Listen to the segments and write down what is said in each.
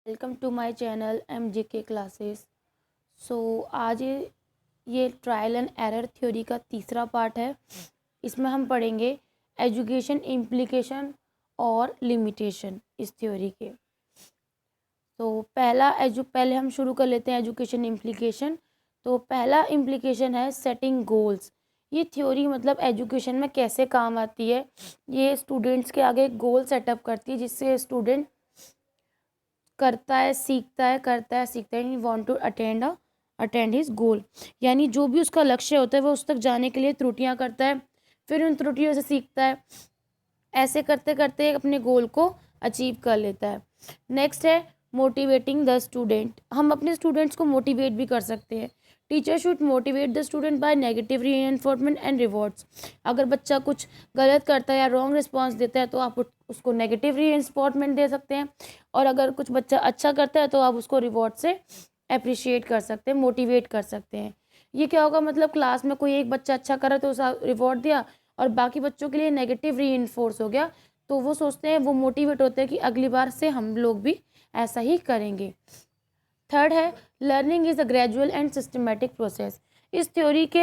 Welcome to my channel MJK classes. आज ये trial and error theory का तीसरा पार्ट है। इसमें हम पढ़ेंगे एजुकेशन इम्प्लीकेशन और लिमिटेशन इस थ्योरी के। पहले हम शुरू कर लेते हैं एजुकेशन इम्प्लीकेशन। तो पहला इम्प्लीकेशन है सेटिंग गोल्स। ये थ्योरी मतलब एजुकेशन में कैसे काम आती है। ये स्टूडेंट्स के आगे एक गोल सेटअप करती है जिससे स्टूडेंट करता है सीखता है want to attend his goal. यानी जो भी उसका लक्ष्य होता है वो उस तक जाने के लिए त्रुटियां करता है, फिर उन त्रुटियों से सीखता है। ऐसे करते करते अपने गोल को अचीव कर लेता है। नेक्स्ट है मोटिवेटिंग द स्टूडेंट। हम अपने स्टूडेंट्स को मोटिवेट भी कर सकते हैं। Teacher should motivate the student by negative reinforcement and rewards. अगर बच्चा कुछ गलत करता है या रॉन्ग रिस्पॉन्स देता है तो आप उसको नेगेटिव रीइंफोर्समेंट दे सकते हैं, और अगर कुछ बच्चा अच्छा करता है तो आप उसको रिवॉर्ड से अप्रिशिएट कर सकते हैं, मोटिवेट कर सकते हैं। ये क्या होगा, मतलब क्लास में कोई एक बच्चा अच्छा करा तो उसे रिवॉर्ड दिया और बाकी बच्चों के लिए नेगेटिव रीइंफोर्स हो गया, तो वो सोचते हैं, वो मोटिवेट होते हैं कि अगली बार से हम लोग भी ऐसा ही करेंगे। थर्ड है learning is a gradual and systematic process. इस थ्योरी के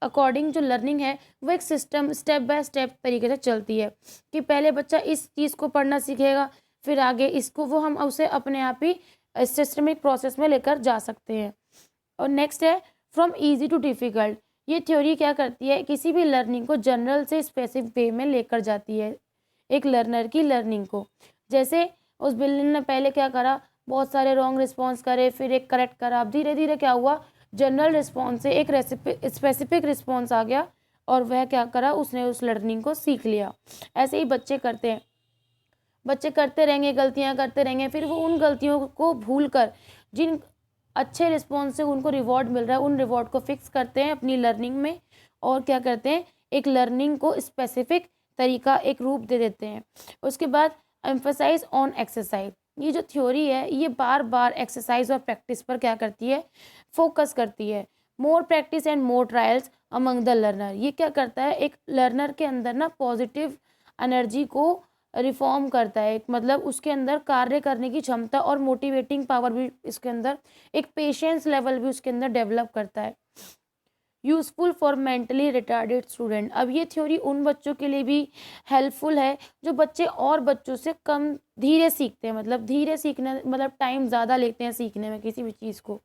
अकॉर्डिंग जो लर्निंग है वो एक सिस्टम स्टेप बाय स्टेप तरीके से चलती है कि पहले बच्चा इस चीज़ को पढ़ना सीखेगा, फिर आगे इसको वो हम उसे अपने आप ही सिस्टमिक प्रोसेस में लेकर जा सकते हैं। और नेक्स्ट है फ्रॉम इजी टू डिफ़िकल्ट। ये थ्योरी क्या करती है, किसी भी लर्निंग को जनरल से स्पेसिफिक वे में लेकर जाती है एक लर्नर की लर्निंग को। जैसे उस बिल्ली ने पहले क्या करा, बहुत सारे रॉन्ग रिस्पॉन्स करे, फिर एक करेक्ट करा। अब धीरे धीरे क्या हुआ, जनरल रिस्पॉन्स से एक स्पेसिफिक रिस्पॉन्स आ गया और वह क्या करा, उसने उस लर्निंग को सीख लिया। ऐसे ही बच्चे करते हैं, बच्चे करते रहेंगे, गलतियां करते रहेंगे, फिर वो उन गलतियों को भूल कर जिन अच्छे रिस्पॉन्स से उनको रिवॉर्ड मिल रहा है उन रिवॉर्ड को फिक्स करते हैं अपनी लर्निंग में, और क्या करते हैं, एक लर्निंग को स्पेसिफिक तरीका एक रूप दे देते हैं। उसके बाद एम्फसाइज ऑन एक्सरसाइज। ये जो थ्योरी है ये बार बार एक्सरसाइज और प्रैक्टिस पर क्या करती है, फोकस करती है। More practice and more trials among the learner. ये क्या करता है, एक लर्नर के अंदर ना पॉजिटिव एनर्जी को रिफॉर्म करता है, मतलब उसके अंदर कार्य करने की क्षमता और मोटिवेटिंग पावर भी इसके अंदर, एक पेशेंस लेवल भी उसके अंदर डेवलप करता है। Useful for mentally retarded student. अब ये थ्योरी उन बच्चों के लिए भी हेल्पफुल है जो बच्चे और बच्चों से कम धीरे सीखते हैं, मतलब धीरे सीखने मतलब टाइम ज़्यादा लेते हैं सीखने में किसी भी चीज़ को।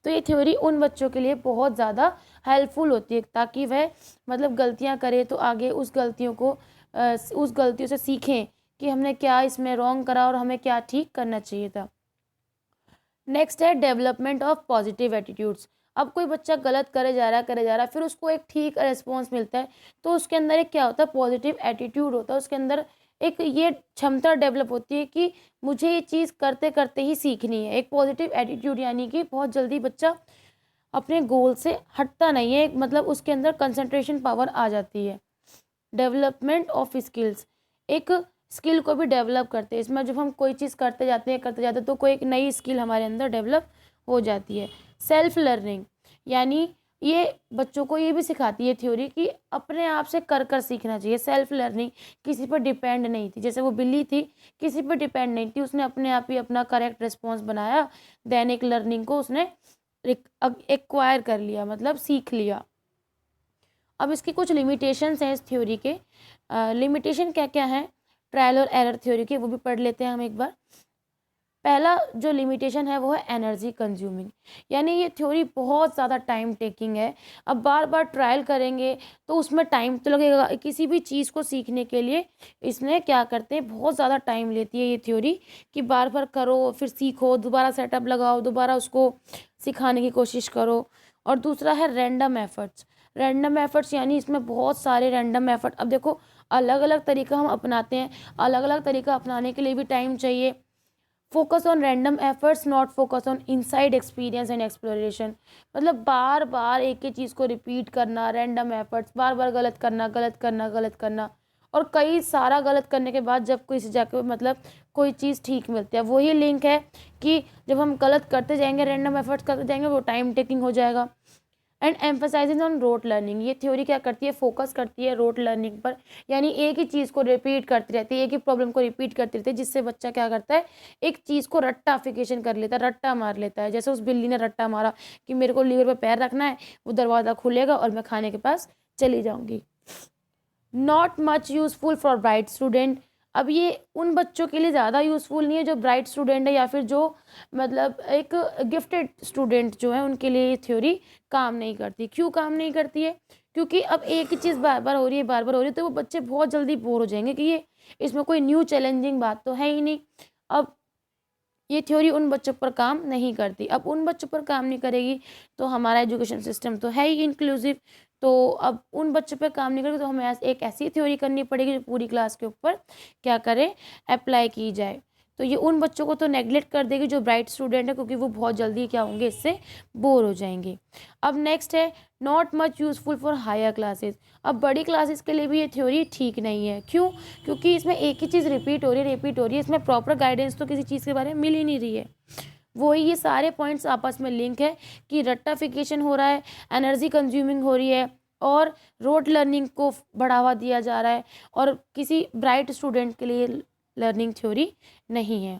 तो ये थ्योरी उन बच्चों के लिए बहुत ज़्यादा हेल्पफुल होती है ताकि वह मतलब गलतियाँ करे तो आगे उस गलतियों से सीखें कि हमने क्या इसमें रॉन्ग करा और हमें क्या ठीक करना चाहिए था। नेक्स्ट है डेवलपमेंट ऑफ पॉजिटिव एटीट्यूड्स। अब कोई बच्चा गलत करे जा रहा है, फिर उसको एक ठीक रिस्पॉन्स मिलता है तो उसके अंदर एक क्या होता है, पॉजिटिव एटीट्यूड होता है। उसके अंदर एक ये क्षमता डेवलप होती है कि मुझे ये चीज़ करते करते ही सीखनी है। एक पॉजिटिव एटीट्यूड यानी कि बहुत जल्दी बच्चा अपने गोल से हटता नहीं है, मतलब उसके अंदर कंसंट्रेशन पावर आ जाती है। डेवलपमेंट ऑफ स्किल्स, एक स्किल को भी डेवलप करते हैं। इसमें जब हम कोई चीज़ करते जाते हैं तो कोई एक नई स्किल हमारे अंदर डेवलप हो जाती है। सेल्फ लर्निंग, यानी ये बच्चों को ये भी सिखाती है थ्योरी कि अपने आप से कर कर सीखना चाहिए। सेल्फ लर्निंग, किसी पर डिपेंड नहीं थी, जैसे वो बिल्ली थी किसी पर डिपेंड नहीं थी, उसने अपने आप ही अपना करेक्ट रिस्पॉन्स बनाया, देन एक लर्निंग को उसने एक्वायर कर लिया, मतलब सीख लिया। अब इसकी कुछ लिमिटेशंस हैं इस थ्योरी के। लिमिटेशन क्या क्या है ट्रायल और एरर थ्योरी के, वो भी पढ़ लेते हैं हम एक बार। पहला जो लिमिटेशन है वो है एनर्जी कंज्यूमिंग, यानी ये थ्योरी बहुत ज़्यादा टाइम टेकिंग है। अब बार बार ट्रायल करेंगे तो उसमें टाइम तो लगेगा, किसी भी चीज़ को सीखने के लिए इसमें क्या करते हैं, बहुत ज़्यादा टाइम लेती है ये थ्योरी कि बार बार करो, फिर सीखो, दोबारा सेटअप लगाओ, दोबारा उसको सिखाने की कोशिश करो। और दूसरा है रैंडम एफर्ट्स। रैंडम एफर्ट्स यानी इसमें बहुत सारे रैंडम एफर्ट, अब देखो अलग अलग तरीका हम अपनाते हैं, अलग अलग तरीका अपनाने के लिए भी टाइम चाहिए। Focus on random efforts not focus on inside experience and exploration, मतलब बार बार एक ही चीज़ को रिपीट करना, रैंडम एफर्ट्स, बार बार गलत करना गलत करना गलत करना, और कई सारा गलत करने के बाद जब कोई से जाकर मतलब कोई चीज़ ठीक मिलती है। वही लिंक है कि जब हम गलत करते जाएंगे, रैंडम एफर्ट्स करते जाएंगे, वो टाइम टेकिंग हो जाएगा। And emphasising on rote learning. ये थ्योरी क्या करती है, फोकस करती है रोट लर्निंग पर, यानी एक ही चीज़ को रिपीट करती रहती है, एक ही प्रॉब्लम को रिपीट करती रहती है, जिससे बच्चा क्या करता है, एक चीज़ को रट्टाफिकेशन कर लेता है, रट्टा मार लेता है। जैसे उस बिल्ली ने रट्टा मारा कि मेरे को लीवर पर पैर रखना है, वो दरवाज़ा खुलेगा और मैं खाने के पास चली जाऊँगी। Not much useful for bright student. अब ये उन बच्चों के लिए ज़्यादा यूज़फुल नहीं है जो ब्राइट स्टूडेंट है, या फिर जो मतलब एक गिफ्टेड स्टूडेंट जो है, उनके लिए ये थ्योरी काम नहीं करती। क्यों काम नहीं करती है? क्योंकि अब एक ही चीज़ बार बार हो रही है, बार बार हो रही है, तो वो बच्चे बहुत जल्दी बोर हो जाएंगे कि ये इसमें कोई न्यू चैलेंजिंग बात तो है ही नहीं। अब ये थ्योरी उन बच्चों पर काम नहीं करती। अब उन बच्चों पर काम नहीं करेगी तो हमारा एजुकेशन सिस्टम तो है ही इंक्लूसिव, तो अब उन बच्चों पर काम नहीं करेगी तो हमें एक ऐसी थ्योरी करनी पड़ेगी जो पूरी क्लास के ऊपर क्या करे, अप्लाई की जाए। तो ये उन बच्चों को तो नेगलेक्ट कर देगी जो ब्राइट स्टूडेंट है, क्योंकि वो बहुत जल्दी क्या होंगे, इससे बोर हो जाएंगे। अब नेक्स्ट है not much useful for higher classes. अब बड़ी क्लासेस के लिए भी ये थ्योरी ठीक नहीं है। क्यों? क्योंकि इसमें एक ही चीज़ रिपीट हो रही है, इसमें प्रॉपर गाइडेंस तो किसी चीज़ के बारे में मिल ही नहीं रही है। वही ये सारे पॉइंट्स आपस में लिंक है कि रट्टाफिकेशन हो रहा है, एनर्जी कंज्यूमिंग हो रही है, और रोट लर्निंग को बढ़ावा दिया जा रहा है, और किसी ब्राइट स्टूडेंट के लिए लर्निंग थ्योरी नहीं है।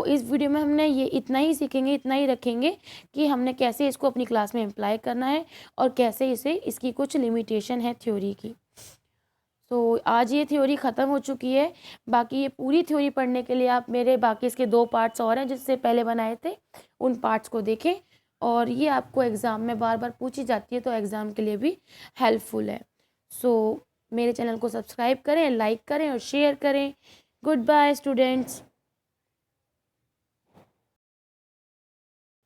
इस वीडियो में हमने ये इतना ही सीखेंगे, इतना ही रखेंगे कि हमने कैसे इसको अपनी क्लास में अप्लाई करना है और कैसे इसकी कुछ लिमिटेशन है थ्योरी की। आज ये थ्योरी ख़त्म हो चुकी है। बाकी ये पूरी थ्योरी पढ़ने के लिए आप मेरे बाकी इसके 2 पार्ट्स और हैं जिससे पहले बनाए थे, उन पार्ट्स को देखें, और ये आपको एग्ज़ाम में बार बार पूछी जाती है, तो एग्ज़ाम के लिए भी हेल्पफुल है। मेरे चैनल को सब्सक्राइब करें, लाइक करें और शेयर करें। Good bye students.